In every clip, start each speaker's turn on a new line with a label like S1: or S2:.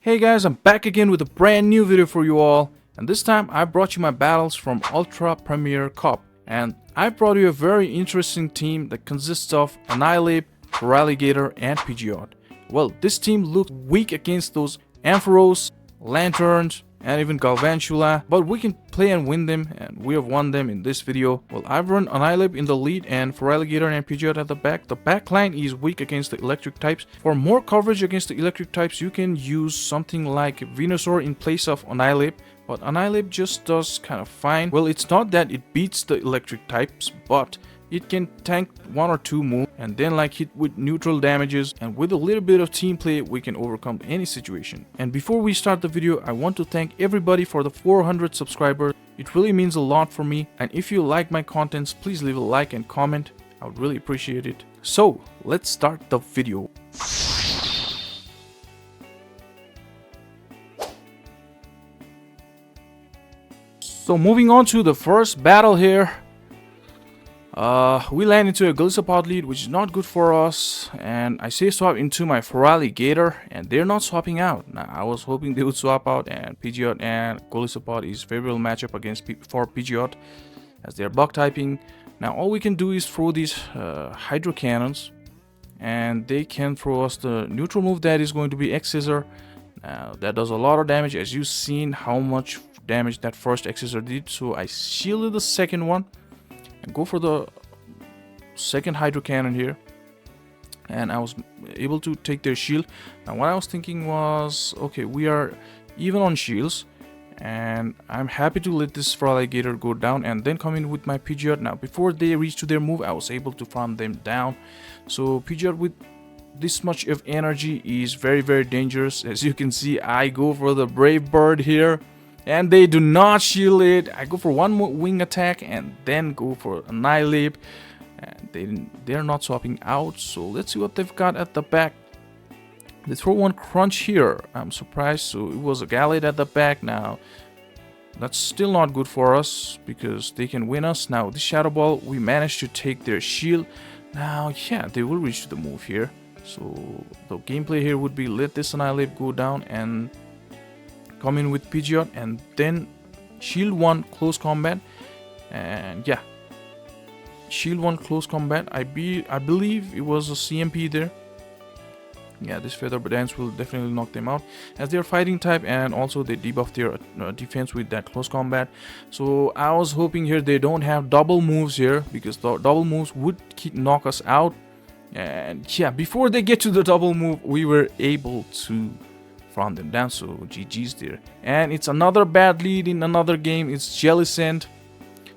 S1: Hey guys, I'm back again with a brand new video for you all, and this time I brought you my battles from Ultra Premier Cup, and I brought you a very interesting team that consists of Alligator, FERALIGATR and Pidgeot. Well, this team looked weak against those Ampharos, Lanturns, and even Galvantula, but we can play and win them, and we have won them in this video. Well, I've run Alligator in the lead and FERALIGATR and Pidgeot at the back. The back line is weak against the electric types. For more coverage against the electric types, you can use something like Venusaur in place of Alligator, but Alligator just does kind of fine. Well, it's not that it beats the electric types, but it can tank one or two moves and then hit with neutral damages, and with a little bit of team play we can overcome any situation. And before we start the video, I want to thank everybody for the 400 subscribers. It really means a lot for me, and if you like my contents, please leave a like and comment. I would really appreciate it. So let's start the video. So moving on to the first battle here. We land into a Golisopod lead, which is not good for us, and I say swap into my FERALIGATR, and they're not swapping out. Now, I was hoping they would swap out, and Pidgeot and Golisopod is favorable matchup against for Pidgeot, as they're bug typing. Now all we can do is throw these Hydro Cannons, and they can throw us the neutral move that is going to be X-Scissor. Now that does a lot of damage, as you've seen how much damage that first X-Scissor did. So I shielded the second one and go for the second Hydro Cannon here, and I was able to take their shield. Now what I was thinking was, okay, we are even on shields, and I'm happy to let this FERALIGATR go down and then come in with my Pidgeot. Now before they reach to their move, I was able to farm them down. So Pidgeot with this much of energy is very dangerous. As you can see, I go for the Brave Bird here, and they do not shield it. I go for one more wing attack and then go for Annihilate, and they're not swapping out. So let's see what they've got at the back. They throw one Crunch here. I'm surprised. So it was a Gallade at the back. Now that's still not good for us because they can win us. Now the Shadow Ball, we managed to take their shield. Now yeah, they will reach to the move here. So the gameplay here would be let this Annihilate go down and come in with Pidgeot, and then shield one close combat. And yeah, shield one close combat. I believe it was a CMP there. Yeah, this Feather Dance will definitely knock them out, as they're fighting type, and also they debuff their defense with that close combat. So I was hoping here they don't have double moves here, because the double moves would knock us out. And yeah, before they get to the double move, we were able to farm them down. So GG's there. And it's another bad lead in another game. It's Jellicent.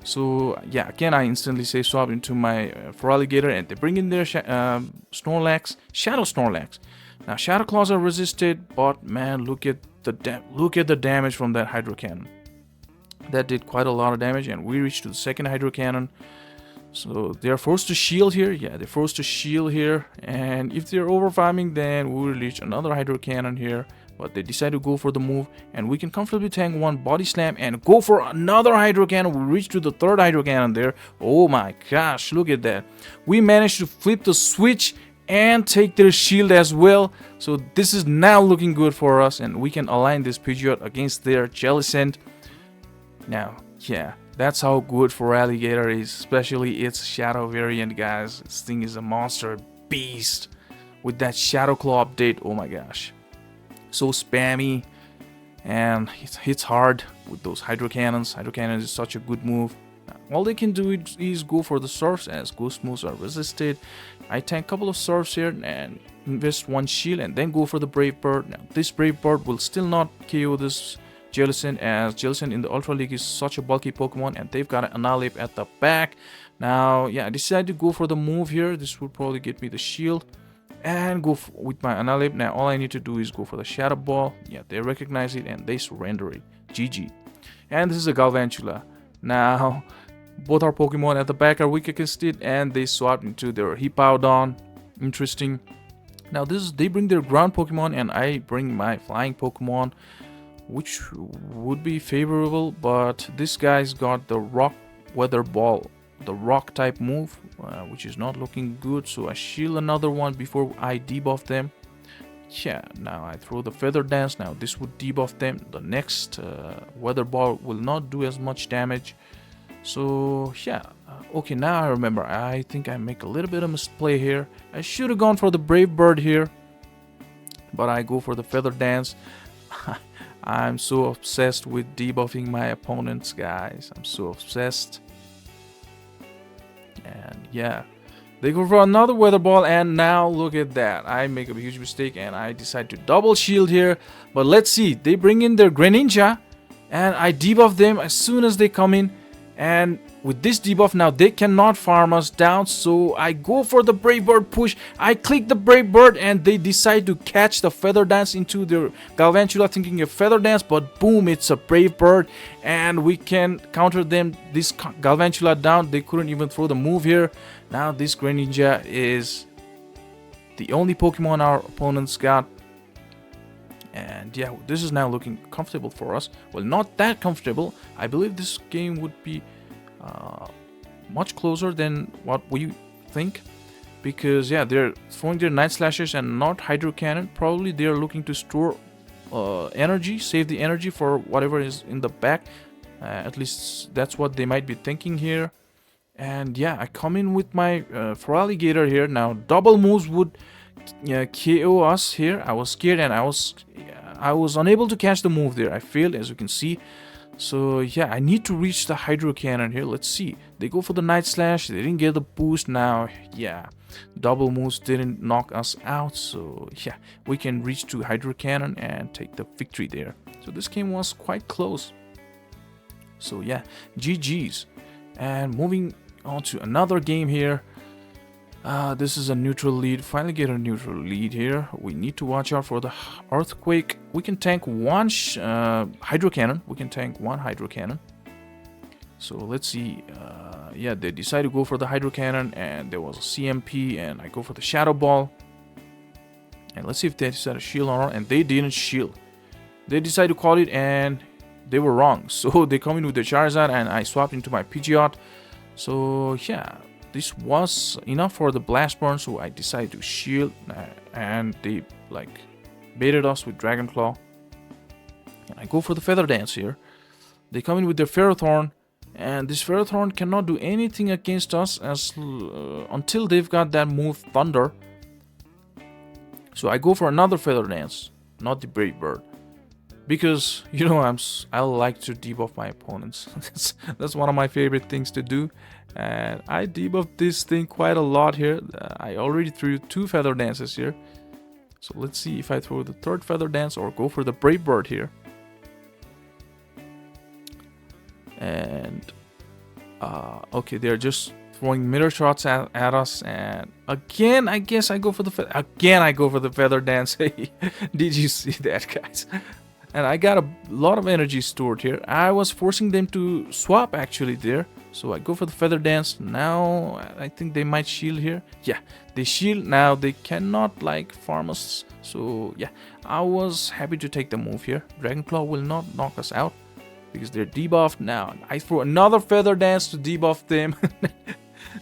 S1: So yeah, again I instantly say swap into my FERALIGATR, and they bring in their Snorlax, Shadow Snorlax. Now Shadow Claws are resisted, but man, look at the damage from that Hydro Cannon. That did quite a lot of damage, and we reached to the second Hydro Cannon. So they're forced to shield here. Yeah, they're forced to shield here, and if they're over farming, then we will reach another Hydro Cannon here. But they decide to go for the move, and we can comfortably tank one Body Slam and go for another Hydro Cannon. We reach to the third Hydro Cannon there. Oh my gosh, look at that. We managed to flip the switch and take their shield as well. So this is now looking good for us, and we can align this Pidgeot against their Jellicent. Now, yeah, that's how good FERALIGATR is, especially its Shadow variant, guys. This thing is a monster beast with that Shadow Claw update. Oh my gosh. So spammy, and it hits hard with those Hydro Cannons. Hydro Cannon is such a good move. All they can do is go for the Surfs, as Ghost moves are resisted. I tank a couple of Surfs here and invest one shield, and then go for the Brave Bird. Now this Brave Bird will still not KO this Jellicent, as Jellicent in the Ultra League is such a bulky Pokemon, and they've got an Annihilate at the back. Now yeah, I decided to go for the move here. This will probably get me the shield, and go with my Annihilate. Now all I need to do is go for the Shadow Ball. Yeah, they recognize it and they surrender it. GG. And this is a Galvantula. Now both our Pokemon at the back are weak against it, and they swapped into their Hippowdon. Interesting. Now they bring their ground Pokemon, and I bring my flying Pokemon, which would be favorable, but this guy's got the Rock Weather Ball, the rock type move, which is not looking good. So I shield another one before I debuff them. yeah, now I throw the feather dance. Now this would debuff them. The next weather ball will not do as much damage. So yeah, okay, now I remember. I think I make a little bit of misplay here. I should have gone for the brave bird here, but I go for the feather dance. I'm so obsessed with debuffing my opponents, guys. I'm so obsessed. And yeah, they go for another weather ball, and now look at that. I make a huge mistake and I decide to double shield here. But let's see, they bring in their Greninja and I debuff them as soon as they come in. And with this debuff now, they cannot farm us down. So I go for the Brave Bird push. I click the Brave Bird and they decide to catch the Feather Dance into their Galvantula, thinking a Feather Dance. But boom, it's a Brave Bird. And we can counter them, this Galvantula down. They couldn't even throw the move here. Now this Greninja is the only Pokemon our opponents got. And yeah, this is now looking comfortable for us. Well, not that comfortable. I believe this game would be much closer than what we think. Because yeah, they're throwing their Night Slashers and not Hydro Cannon. Probably they're looking to store energy, save the energy for whatever is in the back. At least that's what they might be thinking here. And yeah, I come in with my FERALIGATR here. Now double moves would KO us here. I was scared and I was unable to catch the move there. I failed, as you can see. So yeah, I need to reach the Hydro Cannon here. Let's see. They go for the Night Slash. They didn't get the boost. Now yeah, double moves didn't knock us out. So yeah, we can reach to Hydro Cannon and take the victory there. So this game was quite close. So yeah, GG's. And moving on to another game here. This is a neutral lead. Finally get a neutral lead here. We need to watch out for the Earthquake. We can tank one Hydro Cannon. We can tank one Hydro Cannon. So let's see. Yeah, they decide to go for the Hydro Cannon, and there was a CMP, and I go for the Shadow Ball. And let's see if they decide to shield or not. And they didn't shield. They decided to call it, and they were wrong. So they come in with the Charizard, and I swapped into my Pidgeot. So yeah, this was enough for the Blast Burn, so I decided to shield, and they like baited us with Dragon Claw. And I go for the Feather Dance here. They come in with their Ferrothorn, and this Ferrothorn cannot do anything against us until they've got that move Thunder. So I go for another Feather Dance, not the Brave Bird, because you know I like to debuff my opponents. That's one of my favorite things to do. And I debuffed this thing quite a lot here. I already threw 2 Feather Dances here. So let's see if I throw the 3rd Feather Dance or go for the Brave Bird here. And okay, they're just throwing mirror shots at us. And again, I guess I go for the Feather Dance. Hey, did you see that, guys? And I got a lot of energy stored here. I was forcing them to swap actually there. So I go for the Feather Dance. Now I think they might shield here. Yeah, they shield. Now they cannot like farm us. So yeah, I was happy to take the move here. Dragon Claw will not knock us out because they're debuffed. Now I throw another Feather Dance to debuff them.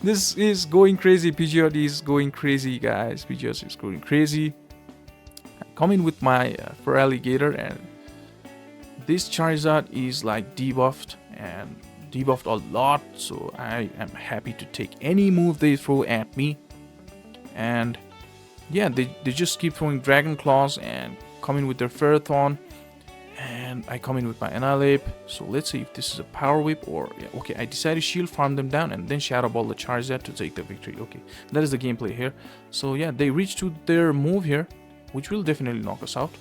S1: This is going crazy. Pidgeot is going crazy, guys. Pidgeot is going crazy. I come in with my FERALIGATR, and this Charizard is like debuffed and debuffed a lot, so I am happy to take any move they throw at me. And yeah, they just keep throwing Dragon Claws and come in with their Ferrothorn, and I come in with my Annihilate. So let's see if this is a Power Whip or yeah, okay, I decided to shield farm them down and then Shadow Ball the Charizard to take the victory. Okay, that is the gameplay here. So yeah, they reach to their move here, which will definitely knock us out.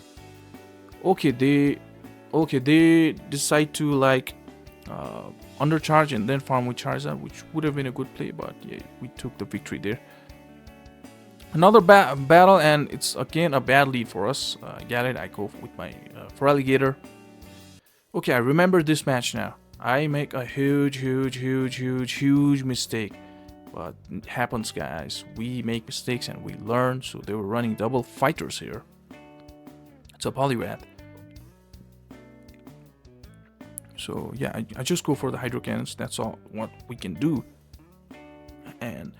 S1: Okay, they decide to like undercharge and then farm with Charizard, which would have been a good play, but yeah, we took the victory there. Another battle, and it's again a bad lead for us. Get it? I go with my FERALIGATR. Okay, I remember this match now. I make a huge mistake, but it happens, guys. We make mistakes and we learn. So they were running double fighters here. It's a Poliwrath. So yeah, I just go for the Hydro Cannons. That's all what we can do. And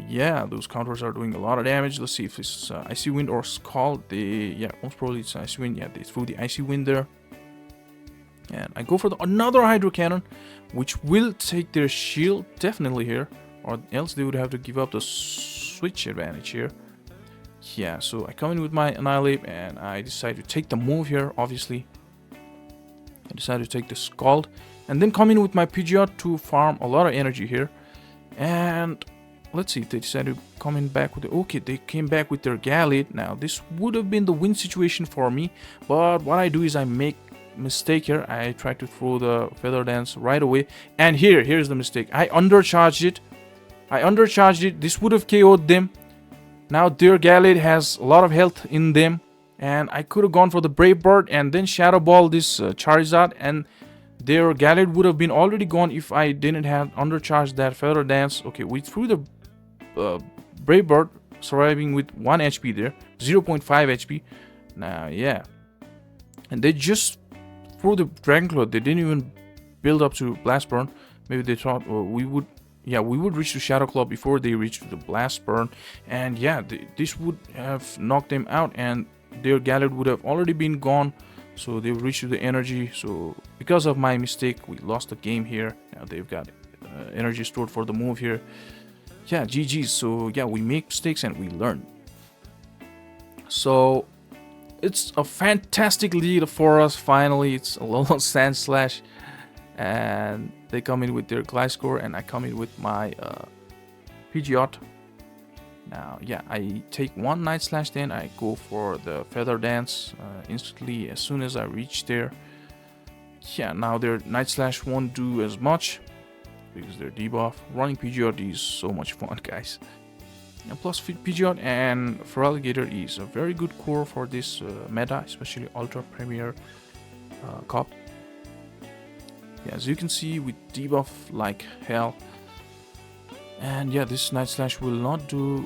S1: Yeah, those counters are doing a lot of damage. Let's see if it's Icy Wind or Scald. Yeah, most probably it's Icy Wind. Yeah, they threw the Icy Wind there. And I go for another Hydro Cannon, which will take their shield definitely here. Or else they would have to give up the switch advantage here. Yeah, so I come in with my Annihilate and I decide to take the move here, obviously. I decide to take the Scald. And then come in with my Pidgeot to farm a lot of energy here. And let's see if they decide to come in back with the... Okay, they came back with their Gallade. Now, this would have been the win situation for me. But what I do is I make mistake here. I try to throw the Feather Dance right away. And here's the mistake. I undercharged it. This would have KO'd them. Now their Gallade has a lot of health in them. And I could have gone for the Brave Bird and then Shadow Ball this Charizard. And their Gallade would have been already gone if I didn't have undercharged that Feather Dance. Okay, we threw the Brave Bird, surviving with 1 HP there. 0.5 HP. Now, yeah. And they just threw the Dragon Claw. They didn't even build up to Blast Burn. Maybe they thought we would... Yeah, we would reach the Shadow Claw before they reached the Blast Burn. And yeah, this would have knocked them out. And their Gallade would have already been gone. So they would reach to the energy. So because of my mistake, we lost the game here. Now they've got energy stored for the move here. Yeah, GG's. So yeah, we make mistakes and we learn. So it's a fantastic lead for us. Finally, it's a Alolan Sandslash. And they come in with their Gliscor and I come in with my Pidgeot. Now, yeah, I take one Night Slash, then I go for the Feather Dance instantly as soon as I reach there. Yeah, now their Night Slash won't do as much because they're debuff. Running Pidgeot is so much fun, guys. And plus, Pidgeot and FERALIGATR is a very good core for this meta, especially Ultra Premier Cup. Yeah, as you can see, we debuff like hell. And yeah, this Night Slash will not do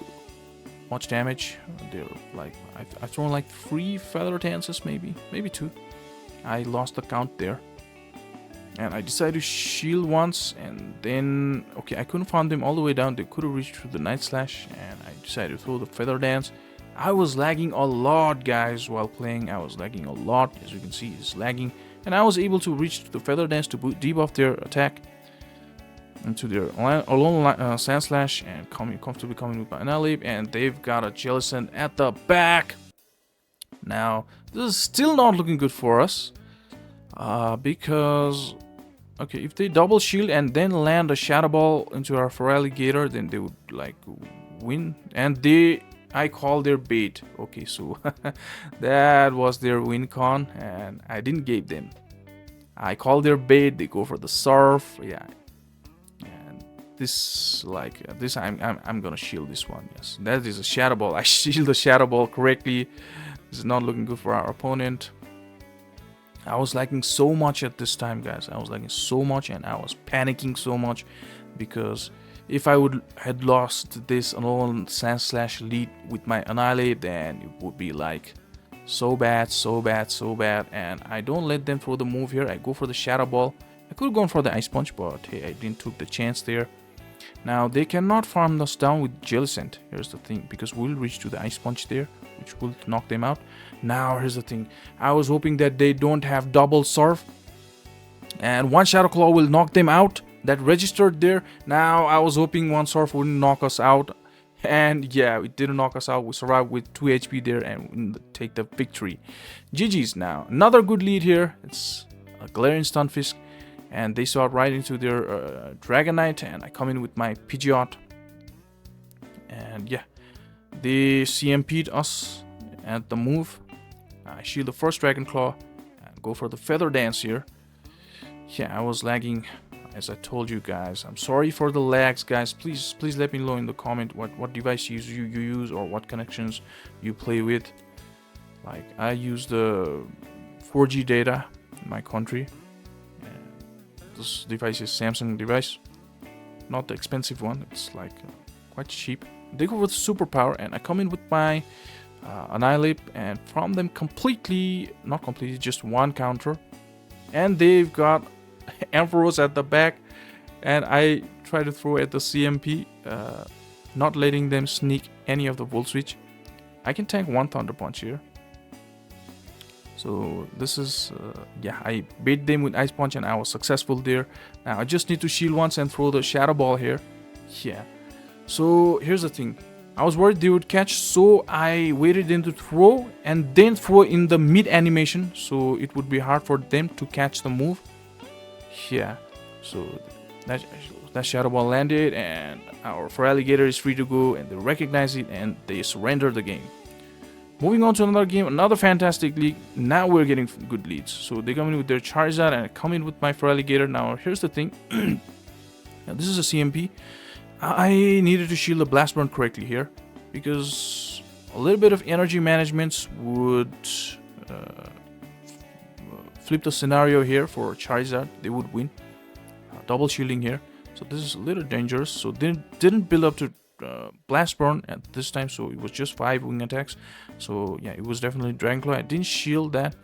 S1: much damage. They're like, I've thrown like 3 Feather Dances, maybe 2. I lost the count there. And I decided to shield once, and then, okay, I couldn't find them all the way down. They could have reached through the Night Slash, and I decided to throw the Feather Dance. I was lagging a lot, guys, while playing. I was lagging a lot. As you can see, it's lagging. And I was able to reach the Feather Dance to debuff their attack into their Alolan Sandslash and comfortably coming with my Annihilate. And they've got a Jellicent at the back. Now, this is still not looking good for us. Because, okay, if they double shield and then land a Shadow Ball into our FERALIGATR, then they would, like, win. And I call their bait. Okay, so that was their win con, and I didn't give them. I call their bait. They go for the Surf. Yeah, and this I'm gonna shield this one. Yes, that is a Shadow Ball. I shield the Shadow Ball correctly. This is not looking good for our opponent. I was lagging so much at this time, guys. I was lagging so much, and I was panicking so much because if I had lost this Alolan Sandslash lead with my Annihilate, then it would be like so bad. And I don't let them throw the move here. I go for the Shadow Ball. I could have gone for the Ice Punch, but hey, I didn't take the chance there. Now, they cannot farm us down with Jellicent. Here's the thing, because we'll reach to the Ice Punch there, which will knock them out. Now, here's the thing. I was hoping that they don't have double Surf, and one Shadow Claw will knock them out. That registered there. Now I was hoping one Surf wouldn't knock us out, and yeah, it didn't knock us out. We survived with 2 HP there and we take the victory. GG's. Now another good lead here. It's a Galarian Stunfisk, and they saw right into their Dragonite, and I come in with my Pidgeot, and yeah, they CMP'd us at the move. I shield the first Dragon Claw and go for the Feather Dance here. Yeah, I was lagging, as I told you guys. I'm sorry for the lags, guys. Please let me know in the comment what device you use or what connections you play with. Like, I use the 4G data in my country. This device is Samsung device, not the expensive one. It's like quite cheap. They go with superpower, and I come in with my Annihilate and from them not completely, just one counter. And they've got Ampharos at the back, and I try to throw at the CMP not letting them sneak any of the Volt Switch. I can tank one Thunder Punch here. So this is, yeah, I bait them with Ice Punch and I was successful there. Now I just need to shield once and throw the Shadow Ball here. Yeah. So here's the thing. I was worried they would catch, so I waited them to throw and then throw in the mid animation, so it would be hard for them to catch the move. Yeah, so that Shadow Ball landed and our FERALIGATR is free to go, and they recognize it and they surrender the game. Moving on to another game, another fantastic league. Now we're getting good leads. So they come in with their Charizard and I come in with my FERALIGATR. Now here's the thing. Now, this is a CMP. I needed to shield the Blast Burn correctly here, because a little bit of energy management would flip the scenario here for Charizard. They would win. Double shielding here. So this is a little dangerous. So they didn't build up to Blast Burn at this time, so it was just 5 wing attacks. So yeah, it was definitely Dragon Claw. I didn't shield that.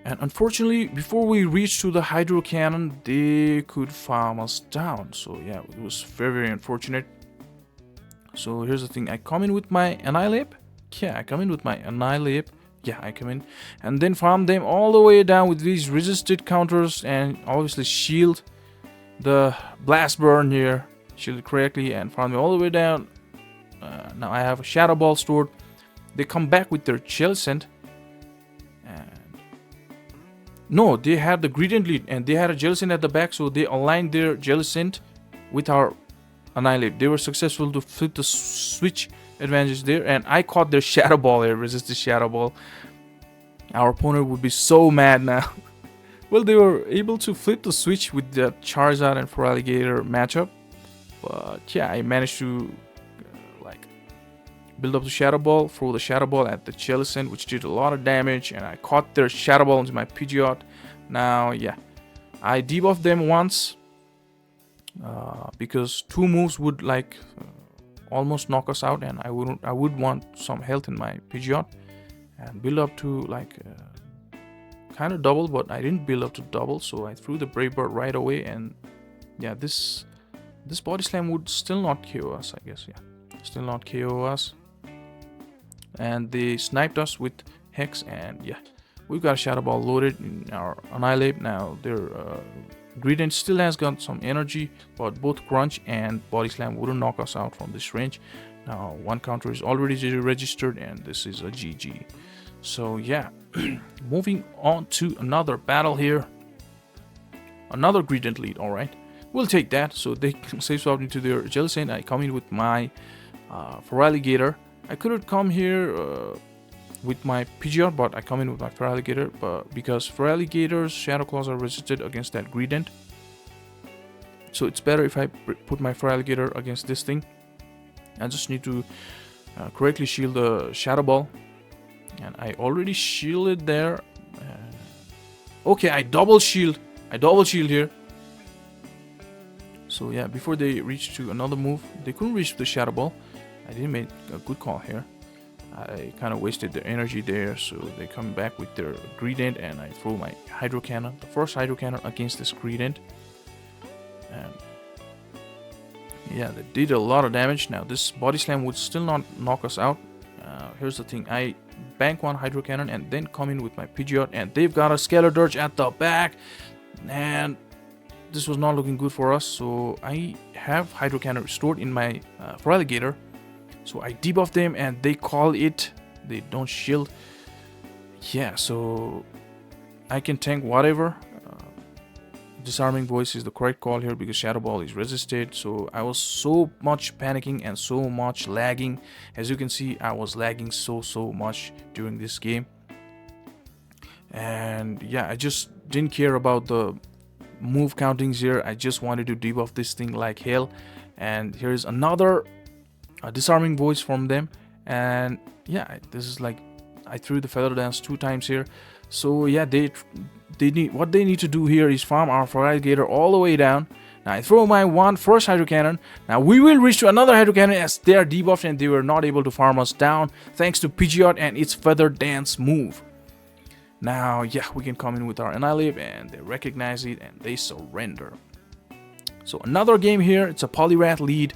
S1: And unfortunately, before we reached to the Hydro Cannon, they could farm us down. So yeah, it was very unfortunate. So here's the thing. I come in with my Annihilate. Yeah, I come in with my Annihilate. Yeah, I come in. And then farm them all the way down with these resisted counters. And obviously shield the Blast Burn here. Shield it correctly and farm them all the way down. Now I have a Shadow Ball stored. They come back with their Jellicent. No, they had the Gradient lead and they had a Jellicent at the back, so they aligned their Jellicent with our Annihilate. They were successful to flip the switch advantage there, and I caught their Shadow Ball here, resisted Shadow Ball. Our opponent would be so mad now. Well, they were able to flip the switch with the Charizard and FERALIGATR matchup, but yeah, I managed to build up the Shadow Ball, throw the Shadow Ball at the Jellicent, which did a lot of damage, and I caught their Shadow Ball into my Pidgeot. Now, yeah, I debuffed them once because 2 moves would almost knock us out, and I would want some health in my Pidgeot and build up to kind of double, but I didn't build up to double, so I threw the Brave Bird right away, and yeah, this Body Slam would still not KO us, I guess. Yeah, still not KO us. And they sniped us with Hex, and yeah, we've got a Shadow Ball loaded in our Annihilate. Now their Gradient still has got some energy, but both Crunch and Body Slam wouldn't knock us out from this range. Now 1 counter is already registered, and this is a GG. So yeah, moving on to another battle here. Another Gradient lead, alright. We'll take that. So they save swap into their Jellicent. I come in with my FERALIGATR. I could have come here with my Pidgeot, but I come in with my FERALIGATR, but because FERALIGATR's Shadow Claws are resisted against that Gradient, so it's better if I put my FERALIGATR against this thing. I just need to correctly shield the Shadow Ball, and I already shielded there. Okay, I double shield here. So yeah, before they reach to another move, they couldn't reach the Shadow Ball. I didn't make a good call here. I kind of wasted their energy there, so they come back with their Gradient, and I throw my Hydro Cannon, the first Hydro Cannon against this Gradient. And yeah, they did a lot of damage. Now this Body Slam would still not knock us out. Here's the thing, I bank 1 Hydro Cannon and then come in with my Pidgeot, and they've got a Scalar Dirge at the back, and this was not looking good for us. So I have Hydro Cannon restored in my FERALIGATR. So I debuff them and they call it. They don't shield. Yeah, so I can tank whatever. Disarming Voice is the correct call here because Shadow Ball is resisted. So I was so much panicking and so much lagging. As you can see, I was lagging so much during this game. And yeah, I just didn't care about the move countings here. I just wanted to debuff this thing like hell. And here's another Disarming Voice from them, and yeah, this is I threw the Feather Dance 2 times here. So yeah, they need to do here is farm our FERALIGATR all the way down. Now I throw my first Hydro Cannon. Now we will reach to another Hydro Cannon as they are debuffed and they were not able to farm us down thanks to Pidgeot and its Feather Dance move. Now yeah, we can come in with our Annihilate and they recognize it and they surrender. So another game here, it's a Poliwrath lead.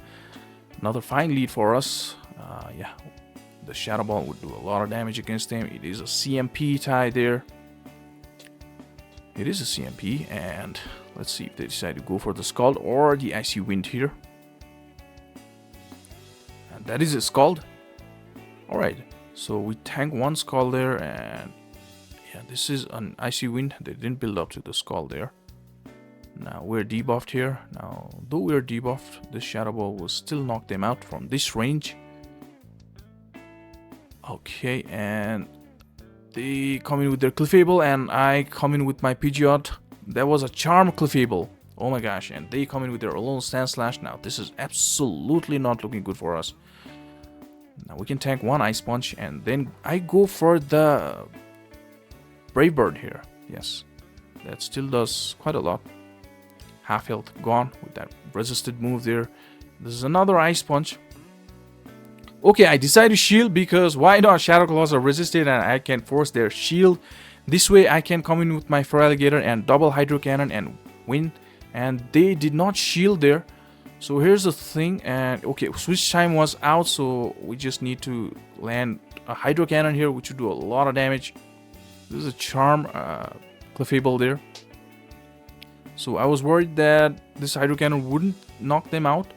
S1: Another fine lead for us. Yeah, the Shadow Ball would do a lot of damage against them. It is a CMP tie there. It is a CMP, and let's see if they decide to go for the Scald or the Icy Wind here. And that is a Scald. Alright, so we tank one Scald there, and yeah, this is an Icy Wind. They didn't build up to the Scald there. Now we're debuffed here. Now, though we're debuffed, this Shadow Ball will still knock them out from this range. Okay, and they come in with their Clefable, and I come in with my Pidgeot. That was a Charm Clefable. Oh my gosh, and they come in with their Alone Stand Slash. Now, this is absolutely not looking good for us. Now, we can tank one Ice Punch, and then I go for the Brave Bird here. Yes, that still does quite a lot. Half health gone with that resisted move there. This is another Ice Punch. Okay, I decided to shield because why not? Shadow Claws are resisted and I can force their shield. This way I can come in with my FERALIGATR and double Hydro Cannon and win. And they did not shield there. So here's the thing. And okay, switch time was out, so we just need to land a Hydro Cannon here, which would do a lot of damage. This is a Charm Clefable there. So I was worried that this Hydro Cannon wouldn't knock them out.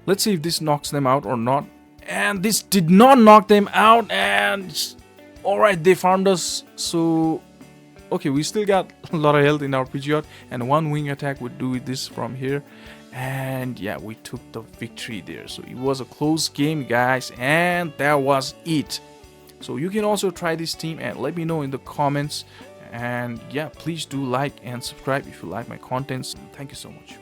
S1: Let's see if this knocks them out or not. And this did not knock them out, and alright, they farmed us. So okay, we still got a lot of health in our Pidgeot, and one wing attack would do this from here. And yeah, we took the victory there. So it was a close game, guys, and that was it. So you can also try this team and let me know in the comments. And yeah, please do like and subscribe if you like my contents. Thank you so much.